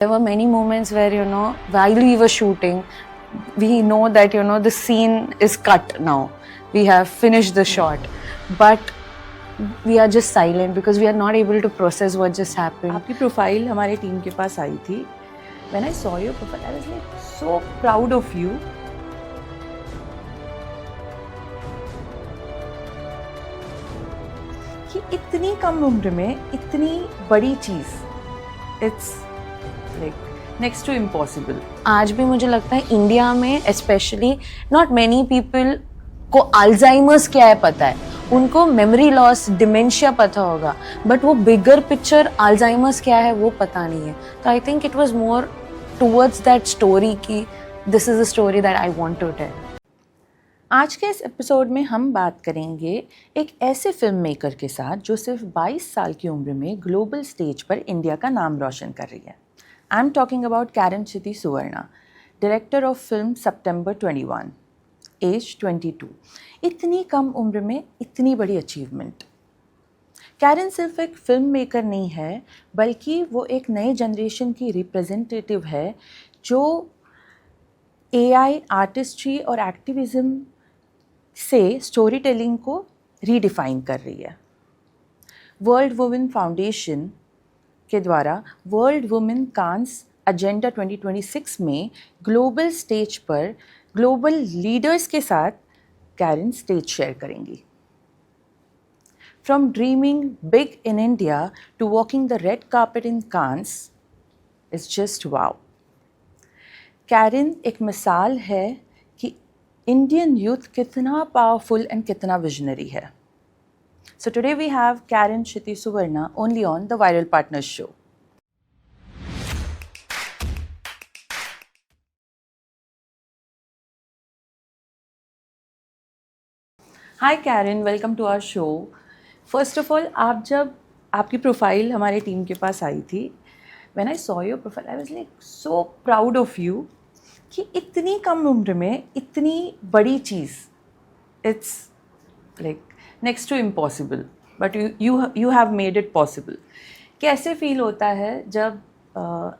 There were many moments where, while we were shooting, we know that, the scene is cut now. We have finished the shot. But we are just silent because we are not able to process what just happened. आपकी profile हमारे team के पास आई थी. When I saw your profile, I was like so proud of you. कि इतनी कम उम्र में इतनी बड़ी चीज़, it's like next to impossible. आज भी मुझे लगता है इंडिया में स्पेशली नॉट मैनी पीपल को अल्जाइमर्स क्या है पता है. उनको मेमोरी लॉस, डिमेंशिया पता होगा, बट वो बिगर पिक्चर अल्जाइमर्स क्या है वो पता नहीं है. तो I think it was more towards that story कि this is the story that I want to tell. आज के इस एपिसोड में हम बात करेंगे एक ऐसे फिल्म मेकर के साथ जो सिर्फ 22 साल की उम्र में ग्लोबल स्टेज पर इंडिया का नाम रोशन कर रही है. I am talking about Karan Kshiti Suvarna, director of film September 21, age 22. इतनी कम उम्र में इतनी बड़ी अचीवमेंट. कैरन सिर्फ एक फिल्म मेकर नहीं है, बल्कि वो एक नए जनरेशन की रिप्रेजेंटेटिव है जो एआई, आर्टिस्ट्री और एक्टिविज़म से स्टोरी टेलिंग को रीडिफाइन कर रही है. वर्ल्ड वुमेन फाउंडेशन के द्वारा वर्ल्ड वुमेन कांस एजेंडा 2026 में ग्लोबल स्टेज पर ग्लोबल लीडर्स के साथ कैरन स्टेज शेयर करेंगी. From dreaming big in India to walking the red carpet in Cannes is just wow. Karan एक मिसाल है कि इंडियन यूथ कितना पावरफुल एंड कितना विजनरी है. So today we have Karan Kshiti Suvarna only on the viral partners show. Hi Karan, welcome to our show. First of all, आपकी profile हमारे team के पास आई थी, when I saw your profile I was like so proud of you कि इतनी कम उम्र में इतनी बड़ी चीज़, it's like next to impossible, but you have made it possible. कैसे फील होता है जब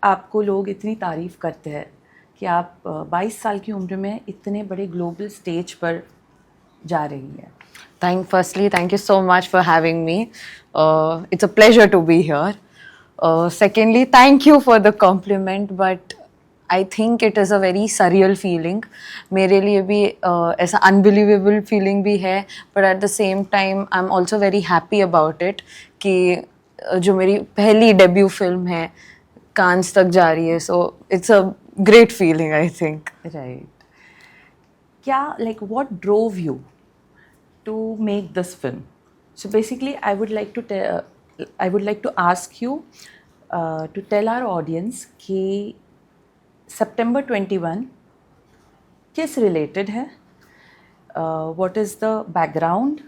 आपको लोग इतनी तारीफ़ करते हैं कि आप 22 साल की उम्र में इतने बड़े ग्लोबल स्टेज पर जा रही है? Firstly, thank you so much for having me. It's a pleasure to be here. Secondly, thank you for the compliment, but I think it is a very surreal feeling. मेरे लिए भी ऐसा unbelievable feeling भी है, but at the same time I'm also very happy about it कि जो मेरी पहली debut film है कांस तक जा रही है, so it's a great feeling, I think. Right. क्या, like, what drove you to make this film? So basically, I would like to ask you to tell our audience कि September 21 किस related है, what is the background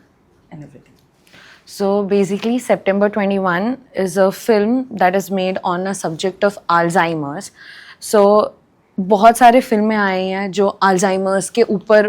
and everything. So basically, September 21 is a film that is made on a subject of Alzheimer's. So बहुत सारे फिल्में आई हैं जो Alzheimer's के ऊपर,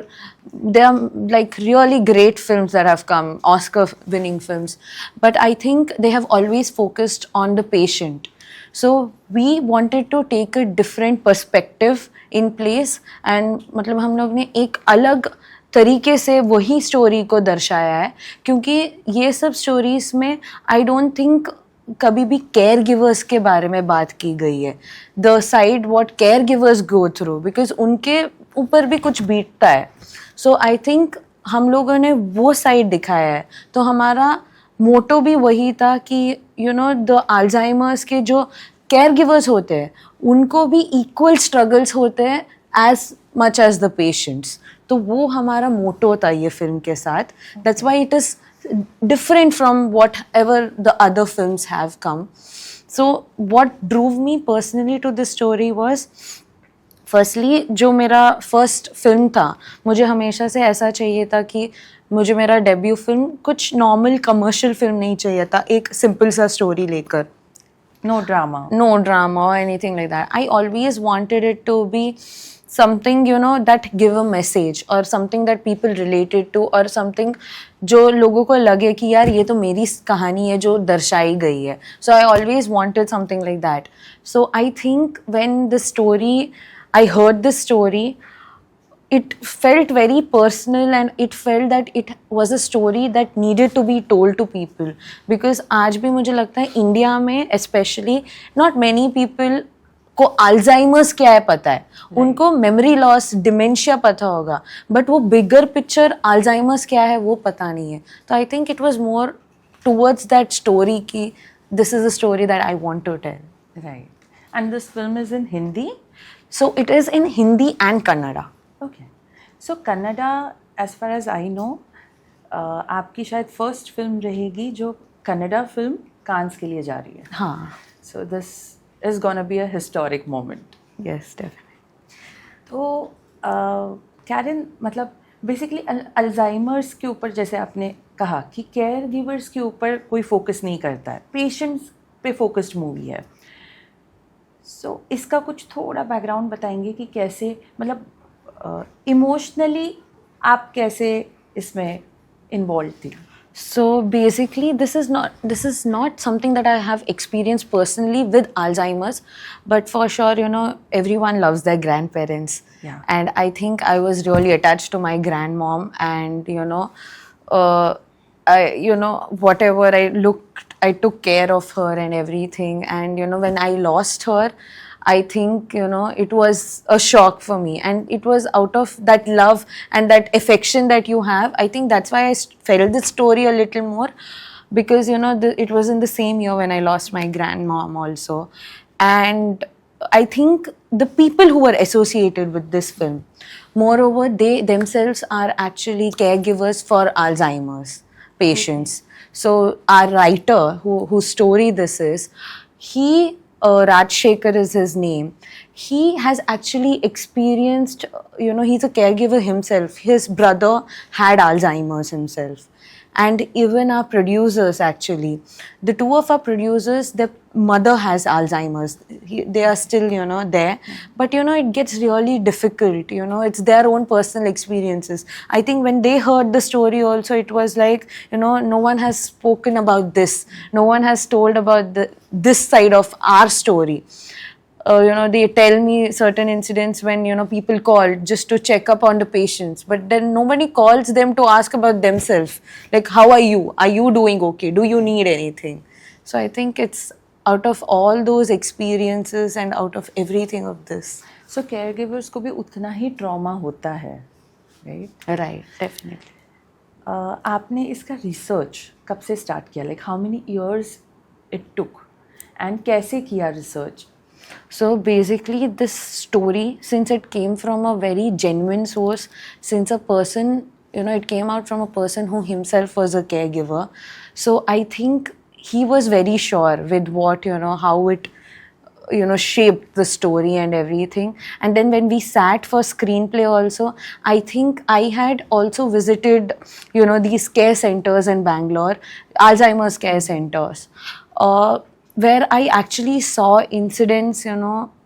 they are like really great films that have come, Oscar winning films, but I think they have always focused on the patient. So we wanted to take a different perspective in place, and मतलब हम लोग ने एक अलग तरीके से वही story को दर्शाया है, क्योंकि ये सब स्टोरीज़ में आई डोंट थिंक कभी भी केयर गिवर्स के बारे में बात की गई है, the side what care givers go through, because उनके ऊपर भी कुछ बीतता है. सो आई थिंक हम लोगों ने वो साइड दिखाया है. तो हमारा मोटो भी वही था कि द अल्जाइमर्स के जो केयर गिवर्स होते हैं उनको भी इक्वल स्ट्रगल्स होते हैं as much as the patients. तो वो हमारा मोटो था ये फिल्म के साथ. That's why it is different from whatever the other films have come. So what drove me personally to this story was, firstly, जो मेरा first film था, मुझे हमेशा से ऐसा चाहिए था कि मुझे मेरा डेब्यू फिल्म कुछ नॉर्मल कमर्शियल फिल्म नहीं चाहिए था, एक सिंपल सा स्टोरी लेकर, No drama or anything like that. I always wanted it to be something that give a message or something that people related to or something जो लोगों को लगे कि यार ये तो मेरी कहानी है जो दर्शाई गई है. So I always wanted something like that. So I think when I heard this story, it felt very personal and it felt that it was a story that needed to be told to people. Because आज भी मुझे लगता है India में especially not many people को Alzheimer's क्या है पता है. उनको मेमोरी लॉस डिमेंशिया पता होगा बट वो बिगर पिक्चर अल्जाइमर्स क्या है वो पता नहीं है. तो I think it was more towards that story कि this is a story that I want to tell. Right. And this film is in Hindi? So it is in Hindi and Kannada. Okay. So Kannada, as far as I know, आपकी शायद first film रहेगी जो Kannada film कांस के लिए जा रही है. हाँ. So this is gonna be a historic moment. Yes, definitely. तो कैरन, मतलब बेसिकली अल्जाइमर्स के ऊपर जैसे आपने कहा कि केयर गिवर्स के ऊपर कोई फोकस नहीं करता है, पेशेंट्स पे फोकस्ड मूवी है. सो इसका कुछ थोड़ा बैकग्राउंड बताएंगे कि कैसे, मतलब इमोशनली आप कैसे इसमें इन्वॉल्व थी? So basically, this is not something that I have experienced personally with Alzheimer's, but for sure, everyone loves their grandparents. Yeah. And I think I was really attached to my grandmom, and whatever I took care of her and everything. And when I lost her, I think it was a shock for me, and it was out of that love and that affection that you have. I think that's why I felt this story a little more, because it was in the same year when I lost my grandmom also. And I think the people who were associated with this film, moreover, they themselves are actually caregivers for Alzheimer's patients. So our writer whose story this is, he Rajshekhar is his name. He has actually experienced, he's a caregiver himself. His brother had Alzheimer's himself. And even our producers, actually, the two of our producers, their mother has Alzheimer's. They are still, there. But, it gets really difficult. It's their own personal experiences. I think when they heard the story also, it was like, no one has spoken about this. No one has told about this side of our story. They tell me certain incidents when, people call just to check up on the patients, but then nobody calls them to ask about themselves. Like, how are you? Are you doing okay? Do you need anything? So I think it's out of all those experiences and out of everything of this. So caregivers को भी उतना ही trauma होता है, right? Right, definitely. आपने इसका research कब से start किया? Like, how many years it took? And कैसे किया research? So basically, this story, since it came from a very genuine source, since a person, it came out from a person who himself was a caregiver. So I think he was very sure with what, how it, shaped the story and everything. And then when we sat for screenplay also, I think I had also visited, these care centers in Bangalore, Alzheimer's care centers. Where I actually saw incidents,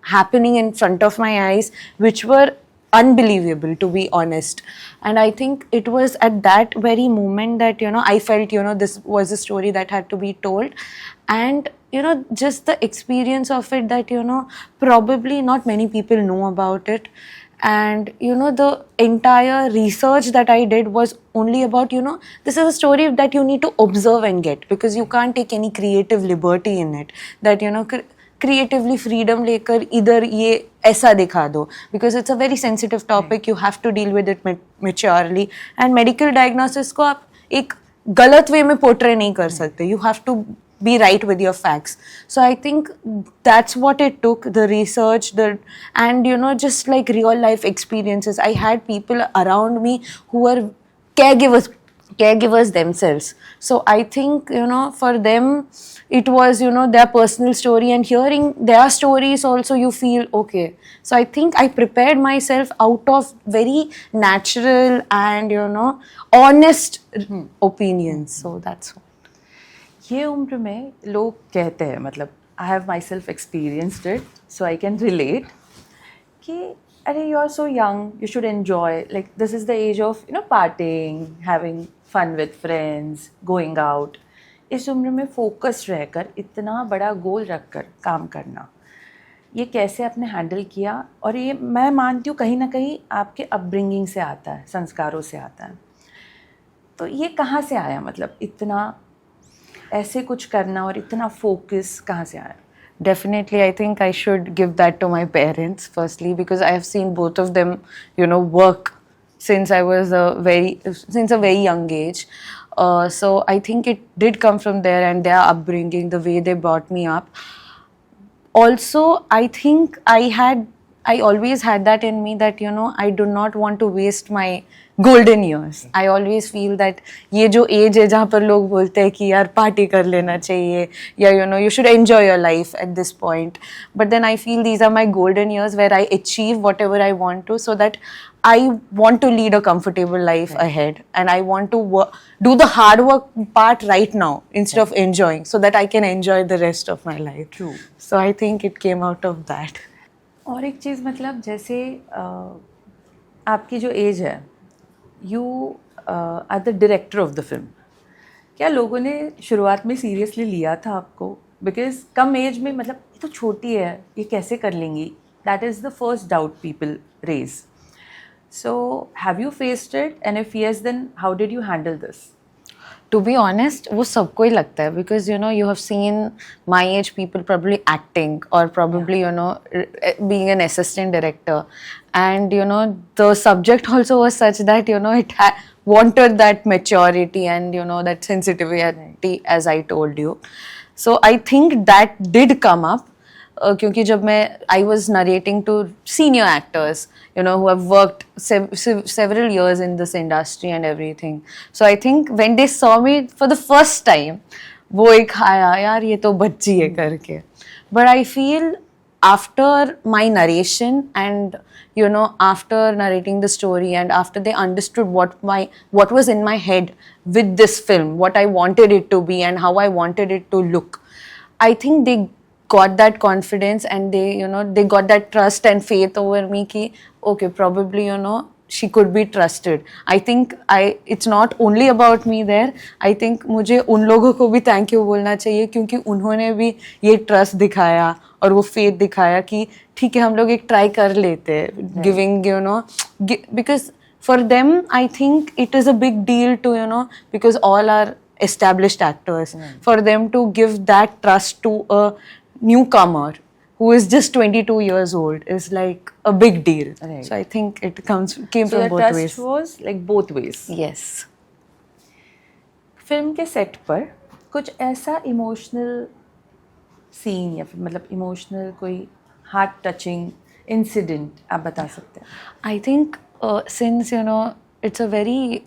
happening in front of my eyes, which were unbelievable, to be honest. And I think it was at that very moment that, I felt, this was a story that had to be told. And, just the experience of it that, probably not many people know about it. And, the entire research that I did was only about, this is a story that you need to observe and get, because you can't take any creative liberty in it. That, creatively freedom lekar either ye aisa dikha do, because it's a very sensitive topic. You have to deal with it maturely. And medical diagnosis ko aap ek galat way mein portray nahi kar sakte. You have to be right with your facts. So I think that's what it took, the research, and just like real life experiences. I had people around me who were caregivers themselves. So I think, for them, it was, their personal story, and hearing their stories also, you feel okay. So I think I prepared myself out of very natural and, honest opinions. So that's what. ये उम्र में लोग कहते हैं, मतलब I have my self experienced it, so I can relate, कि Arey, you're so young, you should enjoy. Like, this is the age of, partying, having fun with friends, going out. इस उम्र में फोकस्ड रहकर इतना बड़ा गोल रखकर काम करना, ये कैसे आपने हैंडल किया? और ये मैं मानती हूँ कहीं ना कहीं आपके अपब्रिंगिंग से आता है, संस्कारों से आता है. तो ये कहाँ से आया, मतलब इतना ऐसे कुछ करना और इतना फोकस कहाँ से आया? Definitely, I think I should give that to my parents firstly, because I have seen both of them, work since since a very young age. So I think it did come from there and their upbringing, the way they brought me up. Also, I think I always had that in me that, I do not want to waste my golden years. I always feel that ये जो age है जहाँ पर लोग बोलते हैं कि यार party कर लेना चाहिए या you should enjoy your life at this point. But then I feel these are my golden years where I achieve whatever I want to, so that I want to lead a comfortable life ahead, and I want to do the hard work part right now instead of enjoying, so that I can enjoy the rest of my life. True. So I think it came out of that. और एक चीज़, मतलब जैसे आपकी जो age है, you are the director of the film. क्या लोगों ने शुरुआत में सीरियसली लिया था आपको? बिकॉज कम एज में, मतलब ये तो छोटी है, ये कैसे कर लेंगी? That is the first doubt people raise. So have you faced it, and if yes then how did you handle this? To be honest, वो सबको ही लगता है, because you have seen my age people probably acting or probably being an assistant director, and the subject also was such that it wanted that maturity and that sensitivity, as I told you. So I think that did come up. क्योंकि जब मैं I was narrating to senior actors, who have worked several years in this industry and everything. So I think when they saw me for the first time, वो एक आया यार ये तो बच्ची है करके. But I feel after my narration and after narrating the story and after they understood what was in my head with this film, what I wanted it to be and how I wanted it to look, I think they got that confidence and they got that trust and faith over me ki okay, probably she could be trusted. I think it's not only about me there. I think मुझे उन लोगों को भी thank you बोलना चाहिए, क्योंकि उन्होंने भी ये trust दिखाया और वो faith दिखाया कि ठीक है हम लोग एक try कर लेते हैं, giving because for them I think it is a big deal to because all are established actors, for them to give that trust to a newcomer who is just 22 years old is like a big deal. Right. So I think it came from both ways. So the trust was like both ways. Yes. Film के set पर कुछ ऐसा emotional scene या फिर मतलब emotional कोई heart touching incident आप बता सकते हैं? I think since it's a very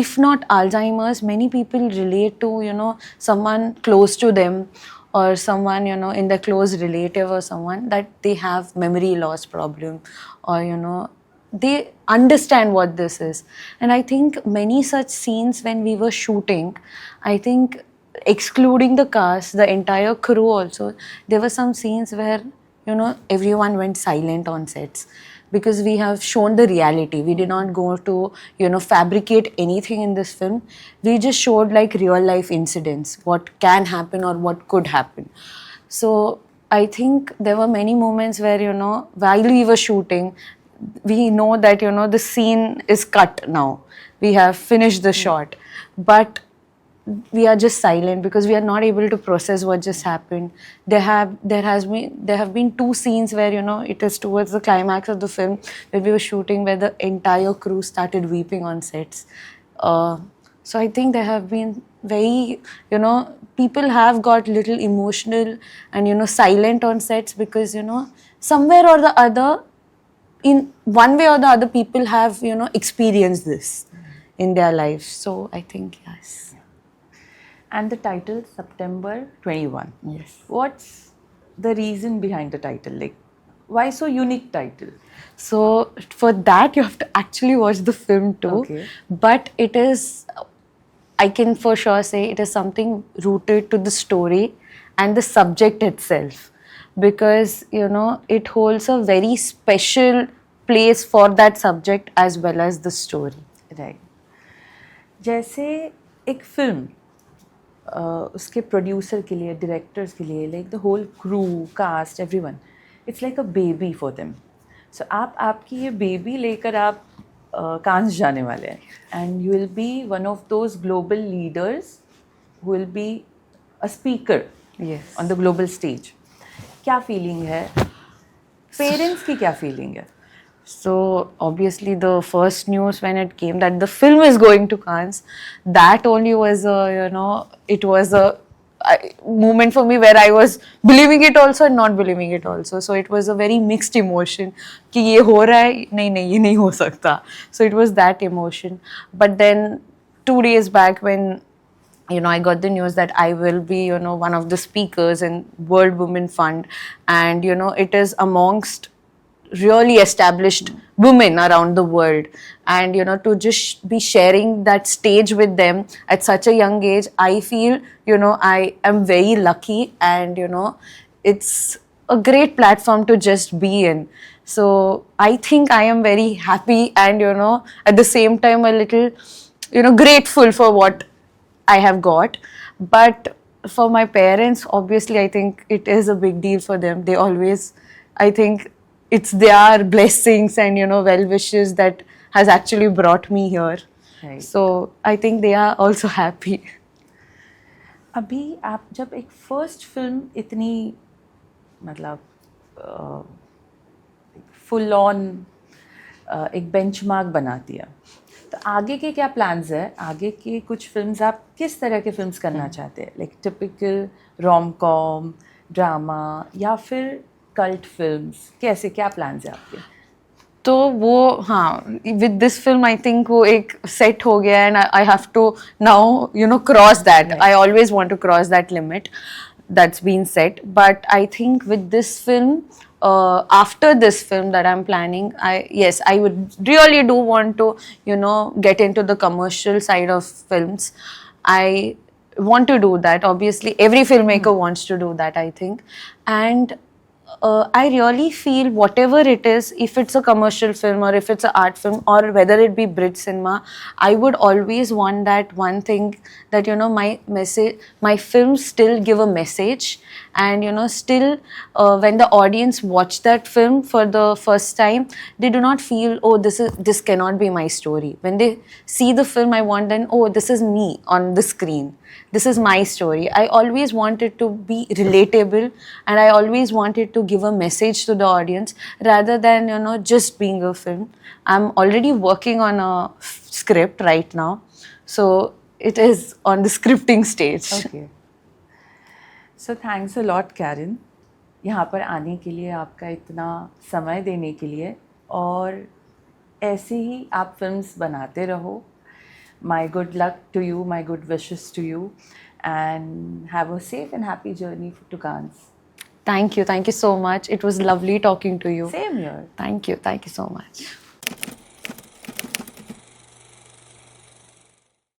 if not Alzheimer's, many people relate to someone close to them or someone in their close relative or someone that they have memory loss problem, or they understand what this is. And I think many such scenes when we were shooting, I think excluding the cast, the entire crew also, there were some scenes where everyone went silent on sets, because we have shown the reality. We did not go to fabricate anything in this film. We just showed like real life incidents, what can happen or what could happen. So I think there were many moments where while we were shooting, we know that the scene is cut now, we have finished the shot, but we are just silent because we are not able to process what just happened. There have been two scenes where it is towards the climax of the film where we were shooting, where the entire crew started weeping on sets. So I think there have been very people have got little emotional and silent on sets, because somewhere or the other, in one way or the other, people have experienced this in their lives. So I think yes. And the title, September 21. Yes. What's the reason behind the title? Like, why so unique title? So for that, you have to actually watch the film too. Okay. But it is, I can for sure say, it is something rooted to the story and the subject itself. because it holds a very special place for that subject as well as the story. Right जैसे एक film उसके producer के लिए, directors के लिए, like the whole crew, cast, everyone, it's like a baby for them. So आपकी ये baby लेकर आप कांस जाने वाले हैं, and you will be one of those global leaders who will be a speaker Yes. On the global stage. क्या feeling है, parents की क्या फीलिंग है? So obviously the first news when it came that the film is going to Cannes, that only was a it was a moment for me where I was believing it also and not believing it also. So it was a very mixed emotion कि ये हो रहा है, नहीं ये नहीं हो सकता. So it was that emotion. But then 2 days back when I got the news that I will be one of the speakers in World Women Fund, and it is amongst really established women around the world, and to just be sharing that stage with them at such a young age, I feel I am very lucky, and it's a great platform to just be in. So I think I am very happy, and at the same time a little grateful for what I have got. But for my parents, obviously I think it is a big deal for them. They always, I think it's their blessings and well wishes that has actually brought me here. Right. So I think they are also happy. अभी आप जब एक first film इतनी मतलब full on एक benchmark बनाती है, तो आगे के क्या प्लान्स है? आगे के कुछ फिल्म्स आप किस तरह के फिल्म्स करना चाहते हैं? Like typical rom com, drama, या फिर कल्ट फिल्म्स? कैसे, क्या प्लान्स है आपके? तो वो हाँ, with this film I think वो एक सेट हो गया, and I have to now cross that. I always want to cross that limit that's been set. But I think with this film, after this film that I'm planning, I would really do want to get into the commercial side of films. I want to do that. Obviously every filmmaker wants to do that, I think. And I really feel whatever it is, if it's a commercial film or if it's an art film or whether it be Brit cinema, I would always want that one thing that my message, my films still give a message, and still when the audience watch that film for the first time, they do not feel, oh, this cannot be my story. When they see the film, I want them, oh, this is me on the screen. This is my story. I always want it to be relatable, and I always want it to give a message to the audience rather than just being a film. I'm already working on a script right now, so it is on the scripting stage. Okay. So thanks a lot, Karen, यहाँ पर आने के लिए, आपका इतना समय देने के लिए, और ऐसे ही आप फिल्म्स बनाते रहो. My good luck to you, my good wishes to you, and have a safe and happy journey to Cannes. Thank you so much. It was lovely talking to you. Same here. Thank you so much.